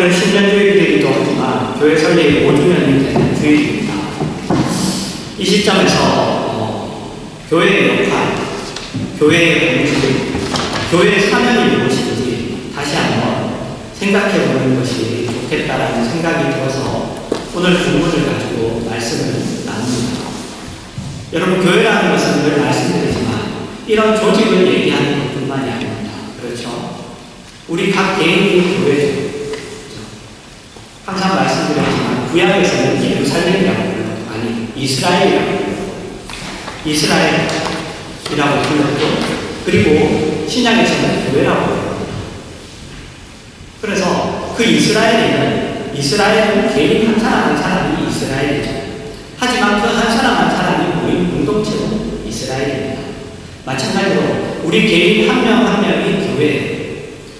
오늘은 신년주일이기도 하지만 교회 설립 5주년이 되는 주일입니다. 이 시점에서 교회의 역할, 교회의 공식, 교회의 사명이 무엇인지 다시 한번 생각해 보는 것이 좋겠다라는 생각이 들어서 오늘 본문을 가지고 말씀을 나눕니다. 여러분, 교회라는 것은 늘 말씀드리지만 이런 조직을 얘기하는 것뿐만이 아닙니다. 그렇죠? 우리 각 개인이 교회죠. 항상 말씀드렸지만 구약에서는 예루살렘이라고 불렀고, 아니 이스라엘이라고 불렀고, 이스라엘이라고 불렀고, 그리고 신약에서는 교회라고 불렀고. 그래서 그 이스라엘은 개인 한 사람 한 사람이 이스라엘이죠. 하지만 그 한 사람 한 사람이 모인 공동체는 이스라엘입니다. 마찬가지로 우리 개인 한 명 한 명이 교회예요.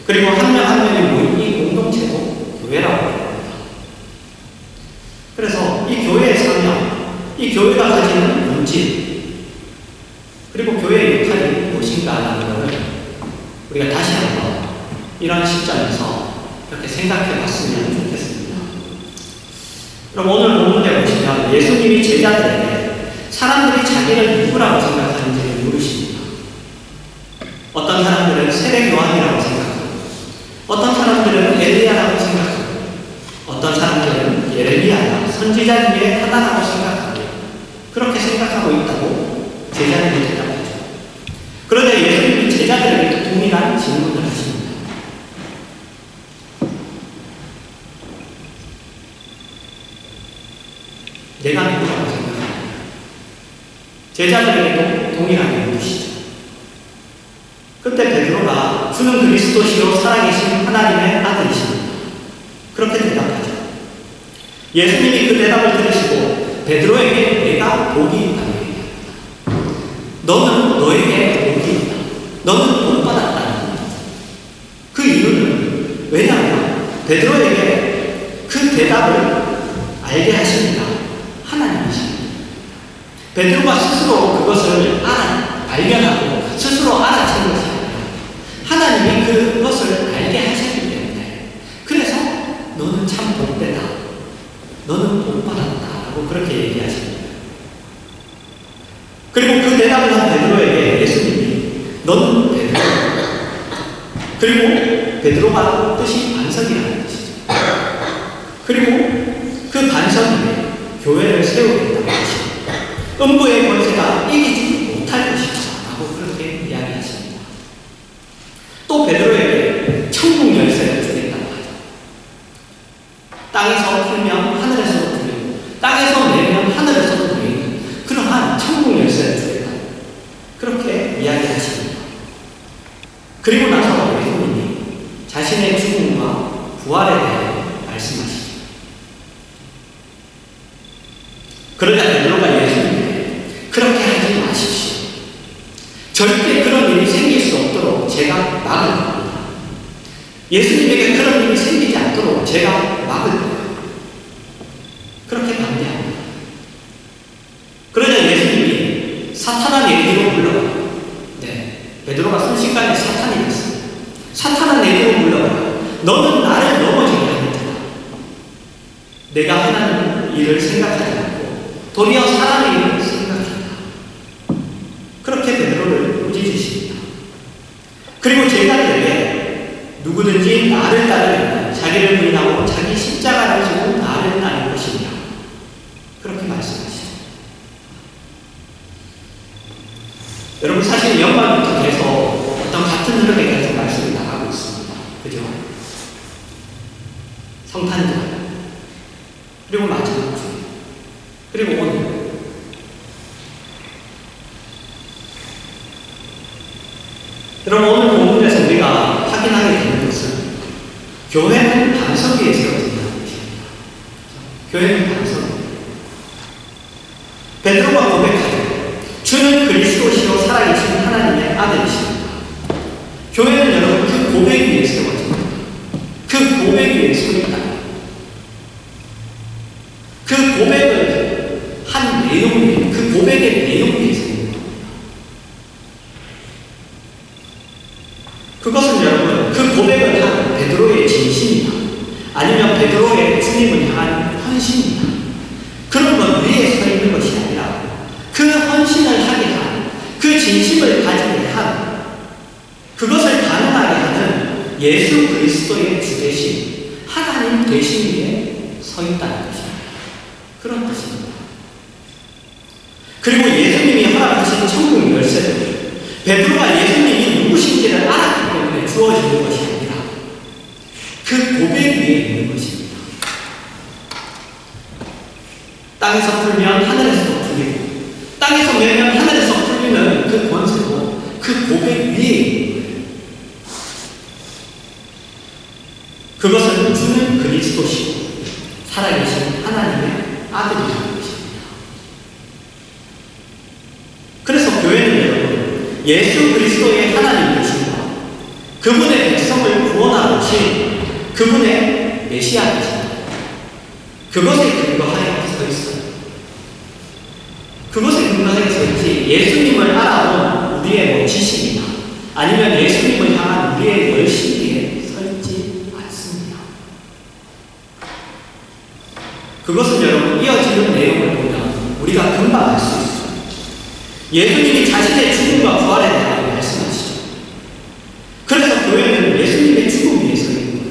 그리고 한 명 한 명이 모인 이 공동체도 교회라고 합니다. 그래서 이 교회의 사명, 이 교회가 가지는 본질, 그리고 교회의 역할이 무엇인가라는 것을 우리가 다시 한번 이런 시점에서 이렇게 생각해 봤으면 좋겠습니다. 그럼 오늘 본문에 보시면 예수님이 제자들에게 사람들이 자기를 누구라고 생각하는지를 물으십니다. 어떤 사람들은 세례 요한이라고 생각하고, 어떤 사람들은 엘리야라고 생각하고, 어떤 사람들은 예레미야나 선지자 중에 하나라고 생각하고, 그렇게 생각하고 있다고 제자들이 대답하죠. 그런데 예수님이 제자들에게 동일한 질문을 하십니다. 내가 누구라고 생각하냐? 제자들에게도 동일하게 묻으시죠. 그때 베드로가 주는 그리스도시요 살아계신 하나님의 아들이십니다. 그렇게 대답하죠. 예수님이 그 대답을 들으시고 베드로에게 내가 복이 있다고 얘기합니다. 너는 너에게 복이 있다. 너는 복 받았다. 그 이유는 왜냐하면 베드로에게 그 대답을 알게 하십니다. 하나님이십니다. 베드로가 스스로 그것을 발견하고 스스로 알아챈 것이 아니라 하나님이 그것을 알게 하셨기 때문에, 그래서 너는 참 복되다, 너는 복받았다 라고 그렇게 얘기하십니다. 그리고 그 대답을 한 베드로에게 예수님이 너는 베드로다, 그리고 베드로가 뜻이 반석이라는 뜻이죠. 그리고 그 반석 위에 교회를 세우겠다는 것입니다. 음부의 권세가 이기지 못할 것이다 라고 그렇게 이야기하십니다. 또 베드로에게 천국 열쇠를 주겠다고 하죠. 땅에서 풀면 하늘에서도 풀리고, 땅에서 내면 하늘에서도 풀리는 그러한 천국 열쇠를 주겠다, 그렇게 이야기하십니다. 그리고 나서 예수님이 자신의 죽음과 부활에 대해 말씀하시죠. 그러자 베드로가 예수님께 그렇게 하지 마십시오. 절대 그런 일이 생길 수 없도록 제가 막을 겁니다. 예수님에게 그런 일이 생기지 않도록 제가 막을 거예요. 그렇게 반대합니다. 그러자 예수님이 사탄아 내게로 물러가라. 베드로가 순식간에 사탄이 됐어요. 사탄아 내게로 물러가라. 너는 나를 넘어지게 하는 자다. 내가 하나님 일을 생각하지 않고 도리어 사람의 일을 생각한다. 그렇게 베드로를 꾸짖으십니다. 그리고 제자들에게 누구든지 나를 따르면 자기를 부인하고 자기 십자가를 지고 나를 따를 것이냐, 그렇게 말씀하시죠. 여러분, 사실 연말부터 계속 어떤 같은 흐름에 계속 말씀이 나가고 있습니다. 그죠? 성탄절, 그리고 마지막 주, 그리고 오늘. 여러분, 오늘 본문에서 우리가 확인하게 되는 것은 교회는 반석 위에 세워진다는 것입니다. 교회는 반석. 베드로가 고백하죠. 주는 그리스도시요 살아계신 하나님의 아들이십니다. 교회는 여러분 그 고백 위에 세워집니다. 그 고백 위에 서있다. 그 고백을 한 내용 위에, 그 고백의 내용 위에 서있는 겁니다. 그것은 여러분 그 고백을 한 베드로의 진심이나 아니면 베드로의 주님을 향한 헌신이나 그런 것 위에 서 있는 것이 아니라 그 헌신을 하게 한, 그 진심을 가지게 한, 그것을 가능하게 하는 예수 그리스도의 주 대신 하나님 되신 위에 서 있다는 것입니다. 그런 뜻입니다. 그리고 예수님이 허락하신 천국 열쇠도 베드로가 예수님이 누구신지를 알았기 때문에 주어지는 것이 아니라 그 고백 위에 있는 것입니다. 땅에서 풀면 하늘에서도 풀리고 땅에서 매면 하늘에서 풀리는 그 권세도 그 고백 위에 있는 거예요. 그것은 주는 그리스도시고 살아계신 하나님의 아들이라는 것입니다. 그래서 교회는 여러분, 예수 그리스도의 하나님 되심과 그분의 백성을 구원하러 오신 그분의 메시아 되심과 그것에 근거하여 서 있어요. 그것에 근거하여 서 있지 예수님을 알아본 우리의 지식이나 아니면 예수님을 향한 우리의 열심히에 서 있지 않습니다. 그것은 여러분 이어지는 내용을 보면 우리가 금방 알 수 있어요. 예수님이 자신의 죽음과 부활에 대하여 말씀하시죠. 그래서 교회는 예수님의 죽음 위에 서 있는 거예요.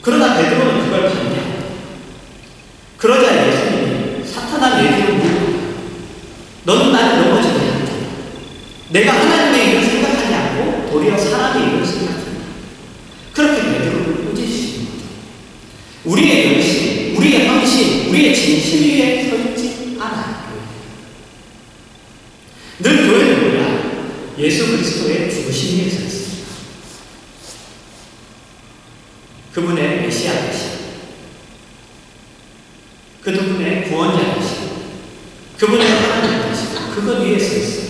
그러나 베드로는 그걸 반대합니다. 그러자 예수님이 사탄아 내게로 물어요. 너는 나를 넘어지게 한다. 내가 하나님의 일을 생각하지 않고 도리어 사람의 일을 생각한다. 그렇게 베드로를 꾸짖으시는 거죠. 우리의 열심, 우리의 헌신, 우리의 진실 위에 서 있지 않아요. 늘 교회는 뭐냐? 예수 그리스도의 죽으신 위에 서 있습니다. 그분의 메시아 되시고 그분의 구원자 되시고 그분의 하나님 되시고 그것 위에 서 있어요.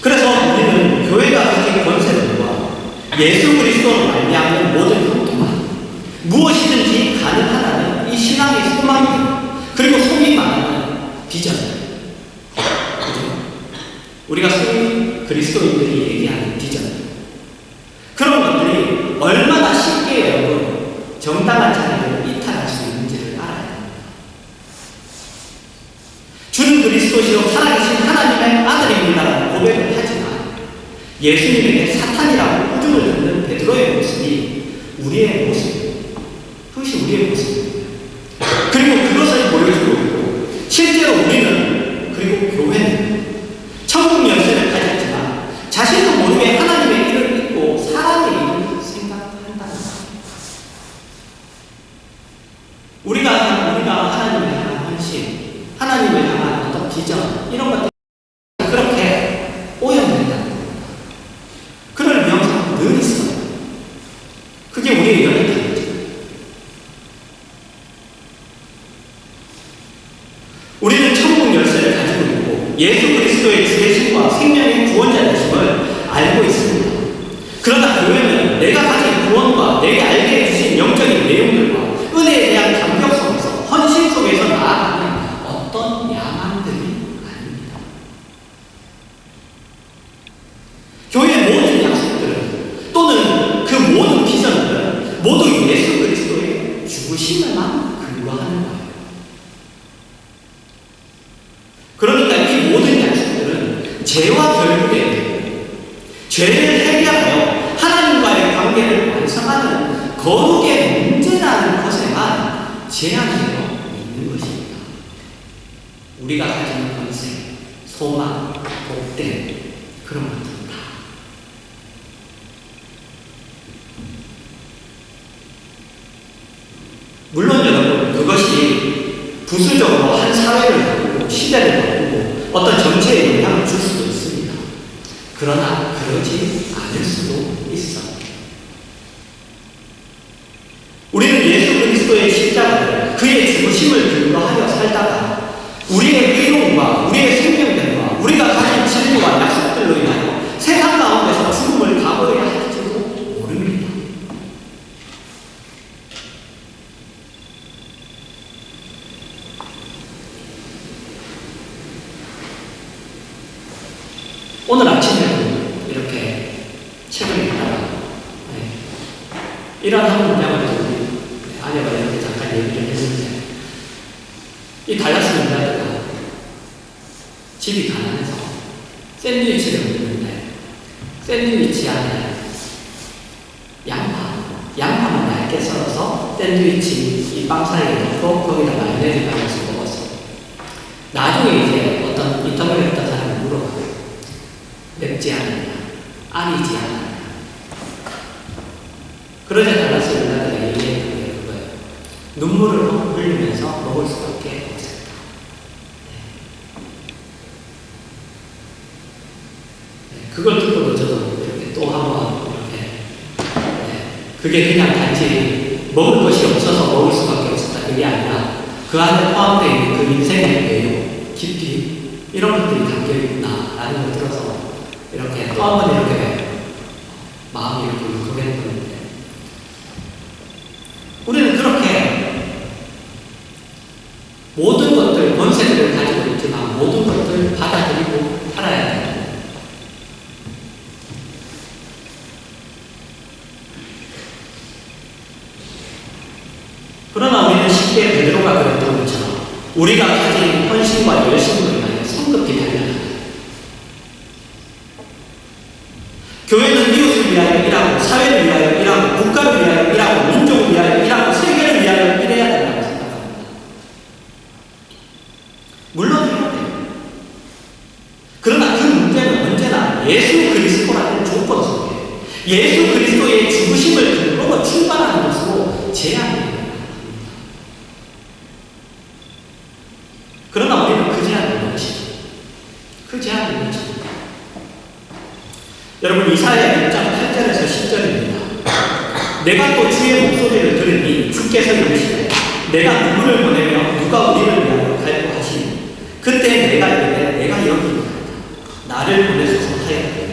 그래서 우리는 교회가 가진 권세들과 예수 그리스도로 말미암는 모든 형통함, 무엇이든지 가능하다는 이 신앙의 소망들, 그리고 소위 말하는 비전, 우리가 소위 그리스도인들이 얘기하는 비전, 그런 것들이 얼마나 쉽게 여러분 정당한 자리를 이탈할 수 있는지를 알아야 합니다. 주는 그리스도시로 살아계신 하나님의 아들입니다라는 고백을 하지만 예수님에게 사탄이라고 꾸중을 듣는 베드로의 모습이 우리의 모습, 그것이 우리의 모습입니다. 그리고 그것을 보여주고 있고 실제로 우리는, 그리고 교회는 천국 열쇠를 가졌지만 자신도 모르게 하나님의 일을 믿고 사람의 일을 생각한다는 것. 우리가 하나님을 향한 헌신, 하나님을 향한 어떤 비전, 이런 것들이 그렇게 오염된다는 겁니다. 그럴 명사가 늘 있어요. 그게 우리의 연약함이죠. 우리는 천국 열쇠를 가지고 있고 예수 그리스도의 주되심과 생명의 구원자 되심을 알고 있습니다. 그러나 교회는 내가 가진 구원과 내게 알게 해주신 영적인 내용들과 은혜에 대한 감격 속에서, 헌신 속에서 나아가는 어떤 야망들이 아닙니다. 교회의 모든 약속들은, 또는 그 모든 비전들은 모두 예수 그리스도의 죽으심에만 근거하는 거예요. 그러니까 이 모든 약속들은 죄와 결부된, 죄를 해결하여 하나님과의 관계를 완성하는 거룩의 문제라는 것에만 제한되어 있는 것입니다. 우리가 가진 권세, 소망, 복된 그런 것들은 다. 물론 여러분, 그것이 부수적으로 한 사회를 바꾸고 시대를 바꾸고 어떤 정치에 영향을 줄 수도 있습니다. 그러나 그러지 않을 수도 있어. 우리는 예수 그리스도의 십자가를, 그의 죽으심을 근거하여 살다가 우리의 의로움과 우리의 생명들과 우리가 가진 진리와 약속들로 인하여 세상 가운데서 죽음을 각오해야 할지도 모릅니다. 오늘 아침에 이렇게 책을 읽다가 이런 한 문장을 우리 아내가 이렇게 잠깐 얘기를 했는데, 이 달라스 문자가 집이 가난해서 샌드위치를 먹는데, 샌드위치 안에 양파만 얇게 썰어서 샌드위치 이 빵 사이에 넣고 거기다 마요네즈 발라서 먹었어요. 나중에 이제 어떤 인터뷰를 했던 사람이 물어봐요. 맵지 않느냐? 아니지 않느냐? 그러자 달라스 문자가 얘기했던 게 그거예요. 눈물을 흘리면서 먹을 수밖에 없었다. 그걸 듣고도 저도 이렇게 또 한번 이렇게, 그게 그냥 단지 먹을 것이 없어서 먹을 수밖에 없었다. 그게 아니라 그 안에 포함되어 있는 그 인생의 내용, 깊이, 이런 것들이 담겨 있구나라는 걸 들어서 이렇게 또 한 번 이렇게 마음이 이렇게 울컥했는데, 우리는 그렇게 모든 것들, 권세들을 가지고 있지만 모든 것들을 받아들이고 살아야 돼요. 그러나 우리는 쉽게 베드로가 그랬던 것처럼 우리가 가진 헌신과 열심으로 인하여 성급히 달려나가요. 교회는 이웃을 위하여 일하고, 사회를 위하여 일하고, 국가를 위하여 일하고, 민족을 위하여 일하고, 세계를 위하여 일해야 된다고 생각합니다. 물론 해야 돼요. 그러나 그 문제는 언제나 예수 그리스도라는 조건 속에 예수 그리스도의 죽으심을 근거로 출발하는 것으로 제한됩니다. 그러나 우리는 그 제한을 넘치죠. 그 제한을 넘칩니다. 여러분, 이사야 6장 8절에서 10절입니다. 내가 또 주의 목소리를 들으니 주께서 이르시되 내가 누구를 보내며 누가 우리를 위하여 갈고 하시니 그때 내가 이르되 내가 여기 있다. 나를 보내소서 하였더니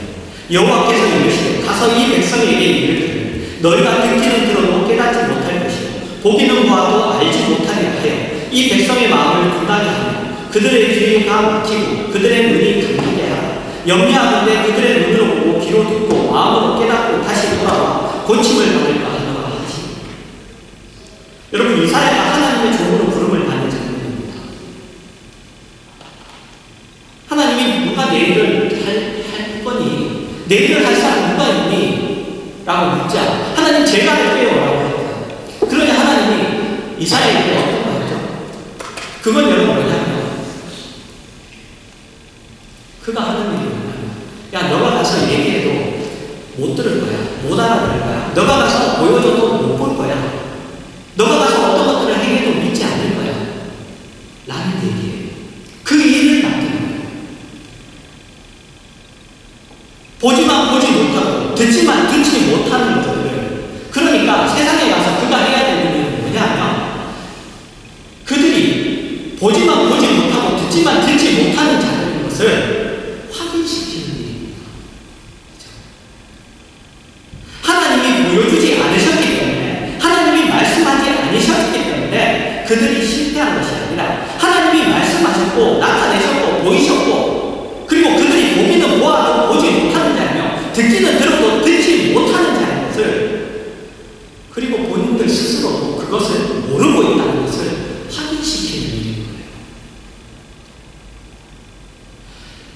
여호와께서 이르시되 가서 이 백성에게 이르기를 너희가 듣기는 들어도 깨닫지 못할 것이요 보기는 보아도 알지 못하리라 하여 이 백성의 마음을 분하게 하며 그들의 귀가 막히고 그들의 눈이 감기게 하라. 염려하는데 그들의 눈으로 보고 귀로 듣고 마음으로 깨닫고 다시 돌아와 고침을 받을까 하노라 하시니. 여러분, 이사야가 하나님의 종으로 부름을 받는 장면입니다. 하나님이 누가 내 일을 할 거니? 내 일을 할 사람 누가 있니? 라고 묻자 하나님 제가 할게요 라고 했어요. 그러자 하나님이 이사야에게 어떤 거 했죠? 그건 여러분 뭐냐면, 그가 하는 일이 뭐냐면, 야, 너가 가서 얘기해도 못 들을 거야. 못 알아들을 거야. 너가 가서 보여줘도 못 볼 거야. 너가 가서 어떤 것들을 행해도 믿지 않을 거야. 라는 얘기예요. 그 일을 맡기는 거예요. 보지만 보지 못하고 듣지만 듣지 못하는 것들을, 그러니까 세상에 가서 그가 해야 될 일은 뭐냐면 그들이 보지만 보지 못하고 듣지만 듣지 못하는 자들인 것을 확인시키는 일입니다. 하나님이 보여주지 않으셨기 때문에, 하나님이 말씀하지 않으셨기 때문에 그들이 실패한 것이 아니라 하나님이 말씀하셨고 나타내셨고 보이셨고, 그리고 그들이 보기는 보아도 보지 못하는 자이며 듣기는 들어도 듣지 못하는 자인 것을, 그리고 본인들 스스로도 그것을 모르고 있다는 것을 확인시키는 일인 거예요.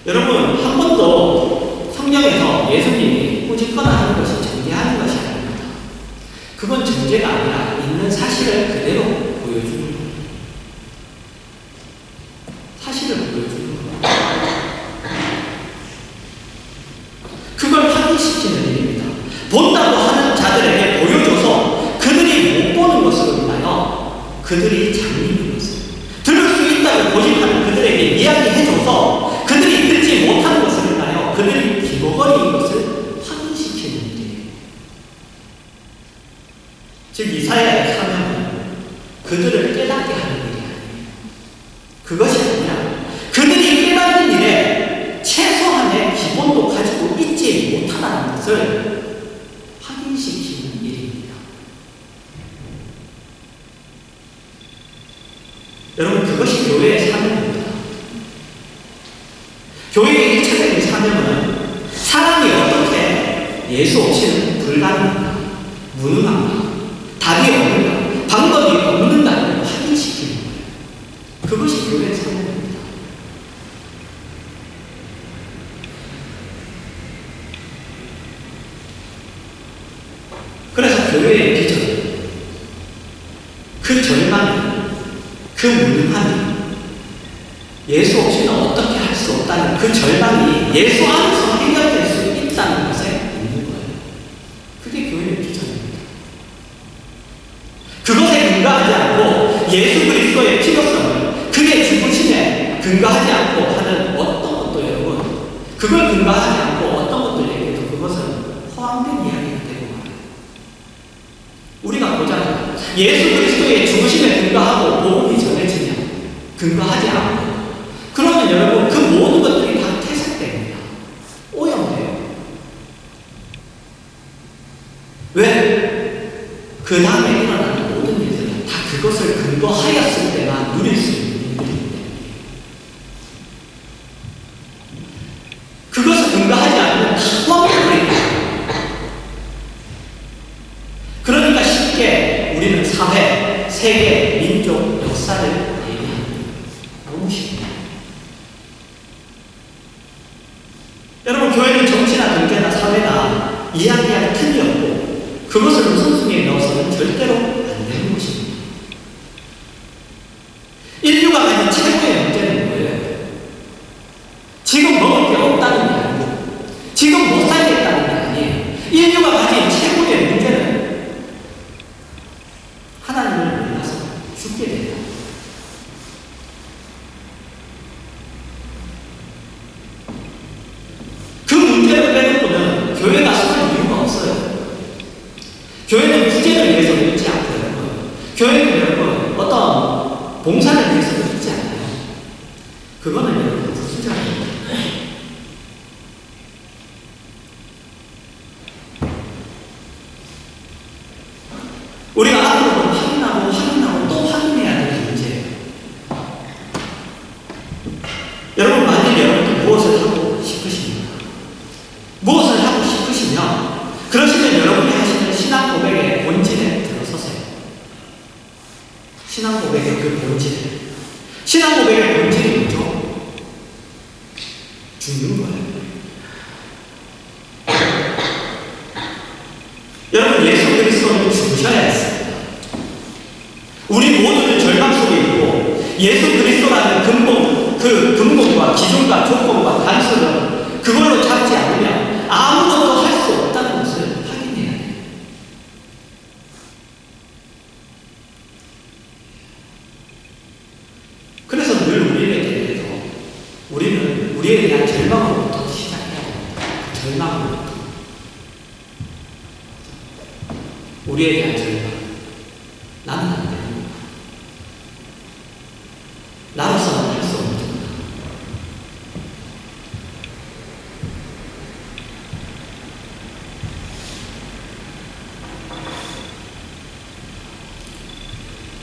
여러분, 한 번도 성경에서 예수님이 꾸짖거나 하는 것이 정죄하는 것이 아닙니다. 그건 정죄가 아니라 있는 사실을 그대로 보여주는 거예요. 사실을 보여주는 거예요. 그걸 확인시키는 일입니다. 본다고 하는 자들에게 보여줘서 그들이 못 보는 것으로 인하여 그들이 장님인 것을, 들을 수 있다고 고집하는 그들에게 이야기해줘서 그들이 듣지 못하는 것을 인하여 그들이 기고거리인 것을 확인시키는 일이에요. 즉 이사야의 사명은 그들을 깨닫게 하는 일이 아니에요. 그것이 아니라 그들이 깨닫는 일에 최소한의 기본도 가지고 있지 못하다는 것을 확인시키는 일입니다. 여러분, 그것이 교회의 사명입니다. 교회의 1차적인 사명은 사람이 어떻게 예수 없이는 불가능한가, 무능한가, 답이 없는가, 방법이 없는가를 확인시키는 거예요. 그것이 교회의 사명입니다. 그래서 교회의 비전, 그 절망이, 그 무능함이, 예수 없이는 어떻게 할 수 없다는 그 절망이 예수 안에서 해결될 수 있다는 것에 있는 거예요. 그게 교회의 비전입니다. 그것에 근거하지 않고 예수 그리스도의 필요성을 그의 죽으심에 근거하지 않고 하는 어떤 것도 여러분, 그걸 근거하지 않고 어떤 것들 얘기해도 그것은 허황된 이야기가 되고 말아요. 우리가 보잖아요. 예수 그리스도의 죽으심에 근거하고 복음이 전해지냐, 근거하지 않고, 그러면 여러분 그 모든 것들이 다 퇴색됩니다. 오염돼요. 왜? 그 다음에 일어나는 모든 일들은 다 그것을 근거하였을 때만 누릴 수 있는 일들이기 때문에, 그것을 근거하지 않으면 다 허황돼버립니다. 그러니까 쉽게 우리는 사회, 세계, 민족, 역사를 얘기합니다. 너무 쉽습니다. 여러분, 교회는 정치나 경제나 사회나 이야기할 틈이 없고 그것을 우선순위에 넣어서는 절대로 안 되는 것입니다. 인류가 가진 최고의 문제는 뭐예요? 지금 먹을 게 없다는 게 아니고 지금 못 살겠다는 게 아니에요. 인류가 가진 최고의 문제는 하나님을 몰라서 죽게 된다. 그 문제를 빼놓고는 교회가 설 이유가 없어요. 교회는 부재를 위해서 있지 않고요. 교회는 여러분 어떤 봉사를 위해서도 있지 않아요. 그거는 여러분 부수적입니다. 우리가 앞으로 확인하고 또 확인해야 될 문제예요. 여러분, 만약 여러분이 무엇을 하고 싶으십니까? 무엇을 하고 싶으시면 그러시면 여러분이 하시는 신앙 고백의 본질에 들어서세요. 신앙 고백의 그 본질. 신앙 고백의 본질이 뭐죠? 죽는 거예요. 여러분, 예수 그리스도는 죽으셔야 했습니다. 우리 모두는 절망 속에 있고 예수 그리스도라는 근본과 기준과 조건과 단서를 그걸로 잡지 않으면 아무것도 할 수 없다는 것을 확인해야 돼요. 그래서 늘 우리에게 대해서 우리는 우리에 대한 절망으로부터 시작해야 됩니다. 절망으로부터. 우리에 대한 절망. 나는 안 됩니다. 나로서는 할 수 없는.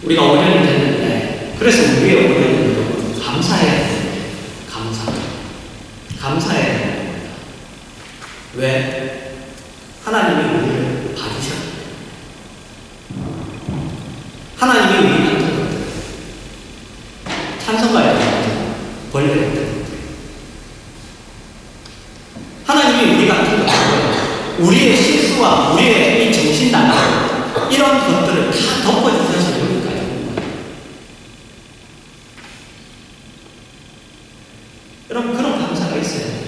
우리가 5년이 됐는데, 그래서 우리의 5년은 여러분 감사해야 됩니다. 감사해야 됩니다. 왜? 하나님이 우리를 봐주셨기 때문에. 하나님이 우리 같은 것들, 찬송가에 같은 벌레 같은 것들, 하나님이 우리 같은 것들, 우리의 실수와 우리의 이 정신나간 이런 것들을 다 덮어주셔서 여기까지 온 거예요. 여러분, 그런 감사가 있어야 돼요.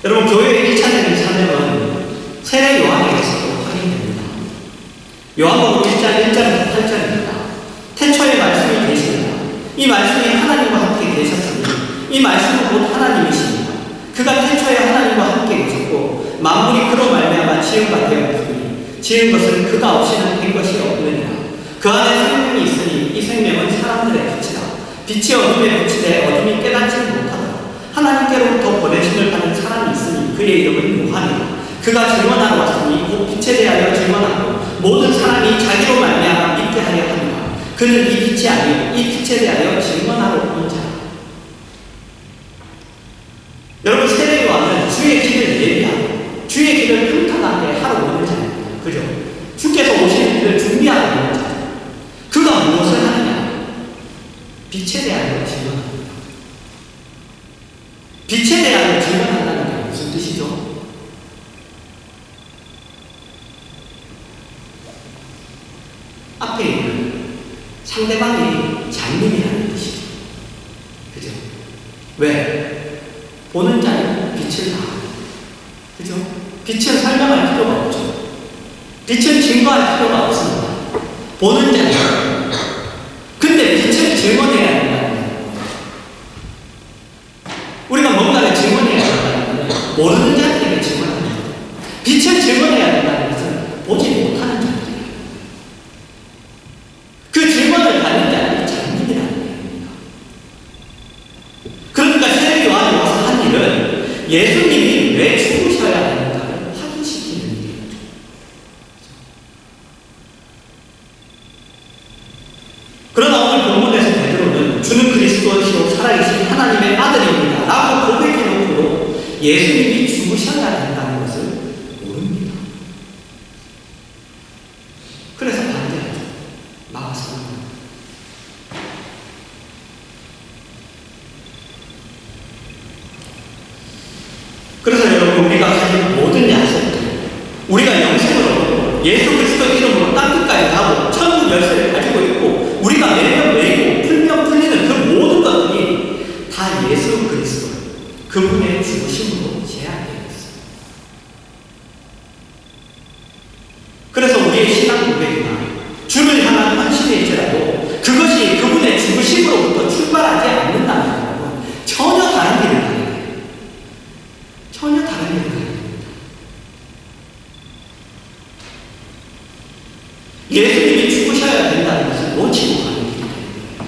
여러분, 교회의 1차적인 사명은 세례 요한에게서도 확인됩니다. 요한복음 1장 1절부터 8절입니다. 태초에 말씀이 계십니다. 이 말씀이 하나님과 함께 계셨으니 이 말씀은 곧 하나님이십니다. 그가 태초에 하나님과 함께 계셨고 만물이 그로 말미암아 지은 바 되었으니 지은 것은 그가 없이는 된 것이 없느니라. 그 안에 생명이 있으니 이 생명은 사람들의 빛이다. 빛이 어둠에 비치되 어둠이 깨닫지 못하더라. 하나님께로부터 보내심을 받은 사람이 있으니 그의 이름은 요한이라. 그가 증언하러 왔으니 곧 빛에 대하여 증언하고 모든 사람이 자기로 말미암아 믿게 하려 하니라. 그는 이 빛이 아니요 이 빛에 대하여 증언하러 온 자라. 여러분, 세례 요한은 주의 길을 예비하고 주의 길을 흠탄하게 뜻이죠. 앞에 있는 상대방이 장님이라는 뜻이죠. 그죠? 왜? 보는 자는 빛을 다. 그죠? 빛은 설명할 필요가 없죠. 빛은 증거할 필요가 없습니다. 보는 자는. 근데 빛을 증언해야 된다는 거예요. 우리가 뭔가를 증언해야 된다는 것은 모르는 자들에게 증언하는 거예요. 빛을 증언해야 된다는 것은 보지 못하는 자들이에요. 그 증언을 받는 자는 장님이라는 얘기입니다. 그러니까 세례 요한이 와서 한 일은 예수님이 왜 죽으셔야 하는가를 확인시키는 일이에요. 그러나 오늘 본문에서 베드로는 주는 그리스도시요 살아계신 하나님의 아들입니다 라고 고백해놓고도 예수님이 죽으셔야 된다는 것을 모릅니다. 그래서 반대하죠. 막아서. 그래서 여러분, 우리가 가진 모든 약속들, 우리가 영생으로 예수 그리스도 이름으로 땅끝까지 가고 천국 열쇠를 가지고 있고 우리가 매번 매이고 풀면 풀리는 그 모든 것들이 다 예수 그리스도 그분의 죽으심으로 제한되어 있습니다. 그래서 우리의 신앙 고백이나 주를 향한 헌신일지라도 그것이 그분의 죽으심으로부터 출발하지 않는다면 전혀 다른 길을 가요. 전혀 다른 일을 해야 됩니다. 예수님이 죽으셔야 된다는 것을 놓치고 가는 길이 됩니다.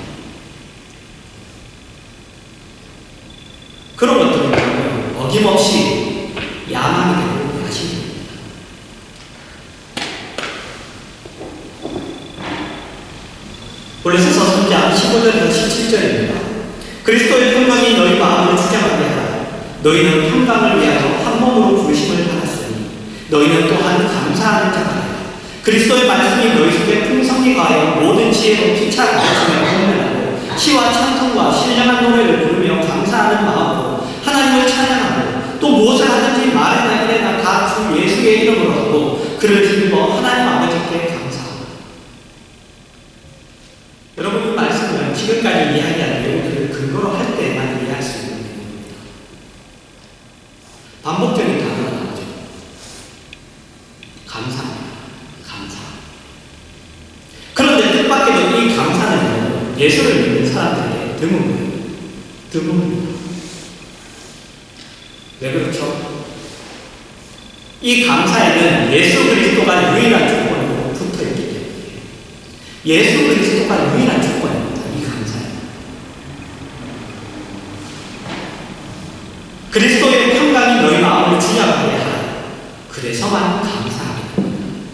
그런 것들은 어김없이 야망이 되고 야심이 됩니다. 고린도서 3장 15절에서 17절입니다. 그리스도의 평강이 너희 마음을 주장하게 하라. 너희는 평강을 위하여 한 몸으로 부르심을 받았으니 너희는 또한 감사하는 자가 되라. 그리스도의 말씀이 너희 속에 풍성히 가하여 모든 지혜로 피차 가르치며 공면하고 시와 찬송과 신령한 노래를 부르며 감사하는 마음으로 하나님을 찬양하고 또 무엇을 하든지 말이나 이래나 다 주 예수의 이름으로 하고 그를 힘입어 하나님 아버지께 감사하고. 여러분, 이 말씀은 지금까지 이야기한 내용들을 근거로 할 때만 이해할 수 있는 반복적인 단어가 나오죠. 감사합니다. 감사. 그런데 뜻밖에도 이 감사는 예수를 믿는 사람들에게 드문거예요. 드문입니다. 왜 그렇죠? 이 감사에는 예수 그리스도가 유일한 조건으로 붙어있기 때문에 예수 그리스도가 유일한 조건입니다. 이 감사에. 그리스도의 평강이 너희 마음을 주장하게 하라. 그래서만 감사하게 됩니다.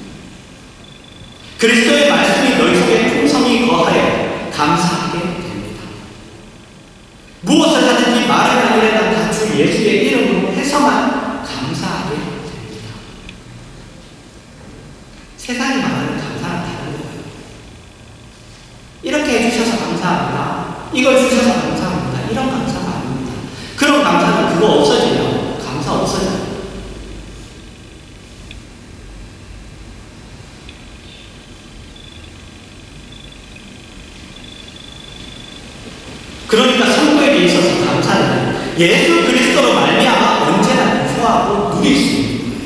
그리스도의 말씀이 너희 속에 풍성히 거하여 감사하게 됩니다. 무엇을 하든지 말을 하기에는 다 주 예수의 이름으로 해서만 감사하게 됩니다. 세상이 말하는 감사는 다른 거예요. 이렇게 해주셔서 감사합니다. 이걸 주셔서 감사합니다. 이런 감사가 아닙니다. 그런 감사는 그거 없어지면 감사 없어져요. 그러니까 성도에게 있어서 감사는 예수 그리스도로 말미암아 언제나 유효하고 누릴 수 있는 거예요.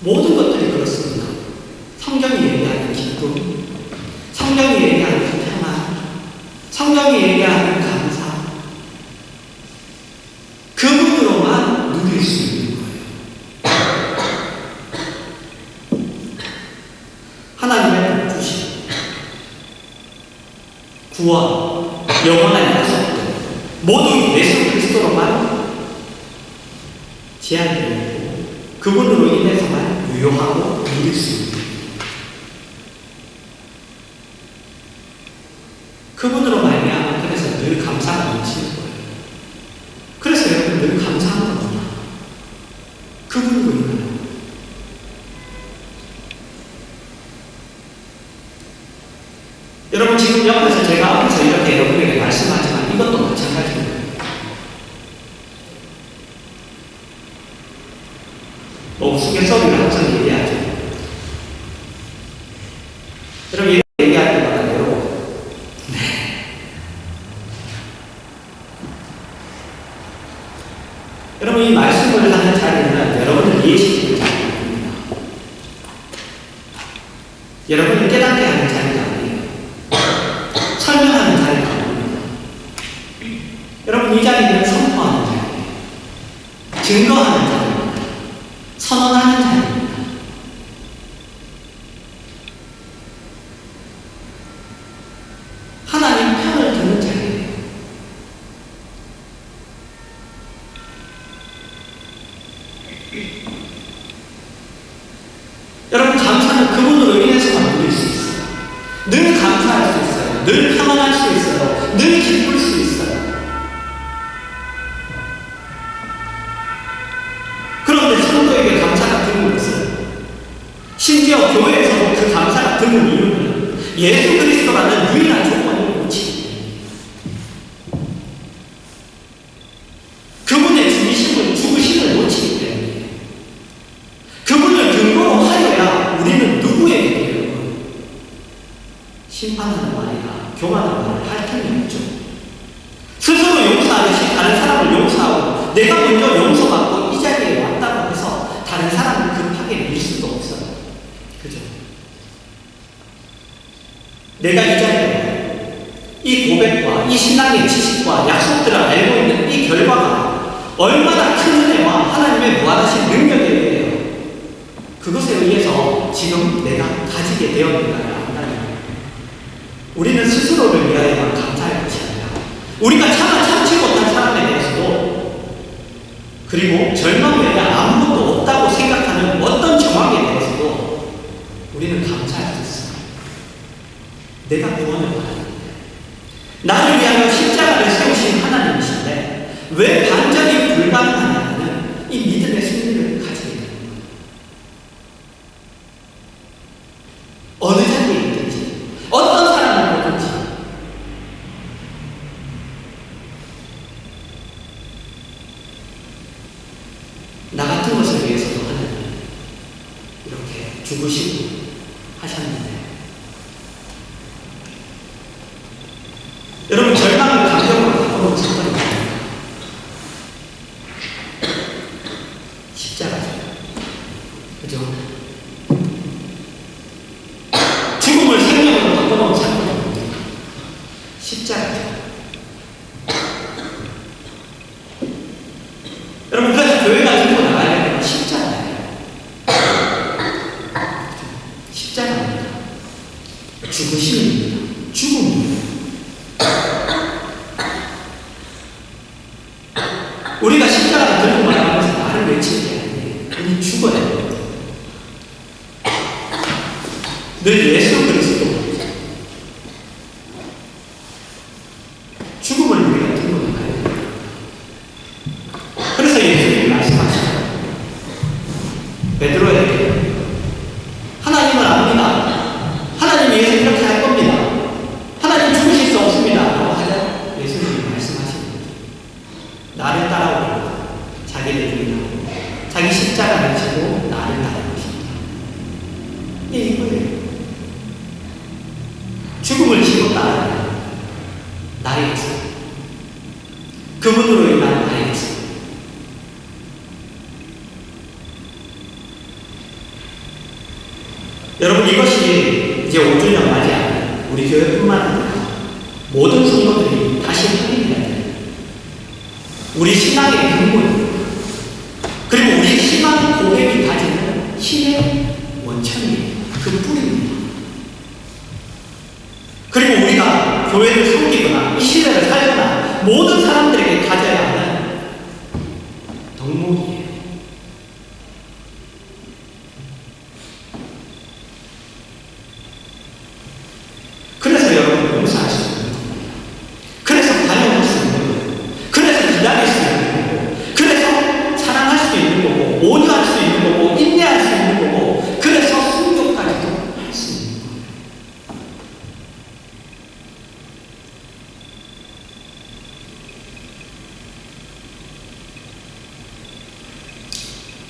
모든 것들이 그렇습니다. 성경이 얘기하는 기쁨, 성경이 얘기하는 평안, 성경이 얘기하는 감사, 그분으로만 누릴 수 있는 거예요. 하나님의 복주심, 구원, 영원한 약속들 모두 예수 그리스도로만 제한되어 있고 그분으로 인해서만 유효하고 누릴 수 있는, 그분으로 말미암아 그래서 늘 감사가 넘치는 거예요. 그래서 여러분 늘 감사하는 겁니다. 그분으로 인하여. 여러분 지금 옆에서 제가 앞에서 이렇게 여러분에게 말씀하지만 이것도 마찬가지입니다. 여러분, 이 말씀을 하는 자리는 여러분을 이해시키는 자리입니다. 여러분을 깨닫게 하는 자리가 아니에요. 설명하는 자리가 아닙니다. 여러분, 이 자리는 선포하는 자리예요. 증거하는 자리입니다. 선언하는 자리입니다. 하나님 편을 듣는 자리예요. 여러분, 감사는 그분으로 인해서만 누릴 수 있어요. 늘 감사할 수 있어요. 늘 평안할 수 있어요. 늘 기쁠 수 있어요. 그런데 성도에게 감사가 드문 것은, 심지어 교회에서도 그 감사가 드문 이유는 예수 그리스도라는 유일한 조건을 놓치기 때문에, 그분의 죽으심을 놓치기 때문에, 그분을 근거로 하여야 우리는 누구에게 심판하는 말이나 교만한 말을 할 틈이 없죠. 스스로 용서하듯이 다른 사람을 용서하고 내가 먼저 용서받고 이 자리에 왔다고 해서 다른 사람을 급하게 밀 수도 없어요. 그죠? 내가 이 자리에 이 고백과 이 신앙의 지식과 약속들을 알고 있는 이 결과가 얼마나 큰 은혜와 하나님의 무한하신 능력에 의해요. 그것에 의해서 지금 내가 가지게 되었는가를 안다는 거예요. 우리는 스스로를 위하여만 감사할 것이 아니라 우리가 참지 못한 사람에 대해서도, 그리고 절망 외에 아무것도 없다고 생각하는 어떤 정황에 대해서도 우리는 감사할 수 있어요. 내가 구원을 받았는데, 나를 위하여 십자가를 세우신 하나님이신데 왜 반전이 불가능하냐는 이 믿음의 승리를 가지게 됩니다. 어느 자리에 있든지 어떤 사람을 보든지 나 같은 것을 위해서도 하나님 이렇게 죽으시고 하셨는데, 여러분, 절망을 감정으로 바꿔놓은 사람입니다. 십자가죠. 그죠? 죽음을 생명으로 바꿔놓은 사람입니다. 십자가죠. 여러분, 그래서 교회가 들고 나가야 되는 건 십자가예요. 십자가입니다. 죽으심입니다. 죽음입니다. 우리가 십자가를 들고 나가면서 말을 외칠 게 아니에요. 우리 죽어야 됩니다. 늘 예수 그리스도 죽음을 우리가 들고 나가야 됩니다. 그래서 예수님이 말씀하시죠. 베드로에게 하나님을 압니다. 하나님 위해서 이렇게 할 겁니다. 하나님 죽으실 수 없습니다. 라고 하자 예수님이 말씀하시는 거죠. 나를 따라오라. 자기를 부인하고 자기 십자가를 지고 나를 따르는 것입니다. 이거예요. 죽음을 지고 따라야 나의 주, 그분으로 인한 나의 주. 여러분, 이것이 이제 5주년 맞이하는 우리 교회뿐만 아니라 모든 성도들이 다시 확인해야 돼요. 우리 신앙의 근본, 그리고 우리 신앙 고백이 가지는 힘의 원천이에요. 그 뿌리입니다. 그리고 우리가 교회를 섬기거나 이 시대를 살거나 모든 사람들에게 가져야 하는 덕목이에요. 그래서 여러분 용서할 수 있는 겁니다. 그래서 반영할 수 있는 거예요. 그래서 기다릴 수 있는 거고, 그래서 사랑할 수 있는 거고, 온유할 수 있는 거고, 인내할 수 있는 거고, 그래서 순교까지도 할 수 있는 거예요.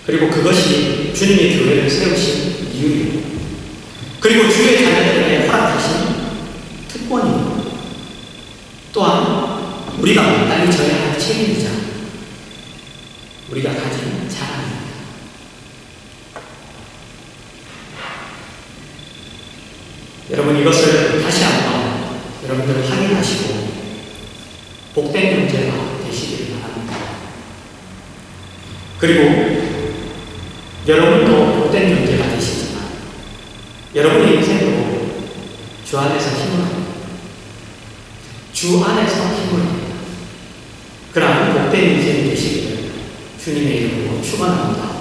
그리고 그것이 주님의 교회를 세우신 이유이고, 그리고 주의 자녀들에게 허락하신 특권이고, 또한 우리가 마땅히 져야 할 책임이자 우리가 가진 자랑입니다. 여러분, 이것을 다시 한번 여러분들 확인하시고 복된 존재가 되시기를 바랍니다. 그리고 여러분도 복된 존재가 되시지만 여러분의 인생도 주 안에서 힘을 합니다. 주 안에서 힘을 합니다. 그러한 복된 인생이 되시기를 주님의 이름으로 축원합니다.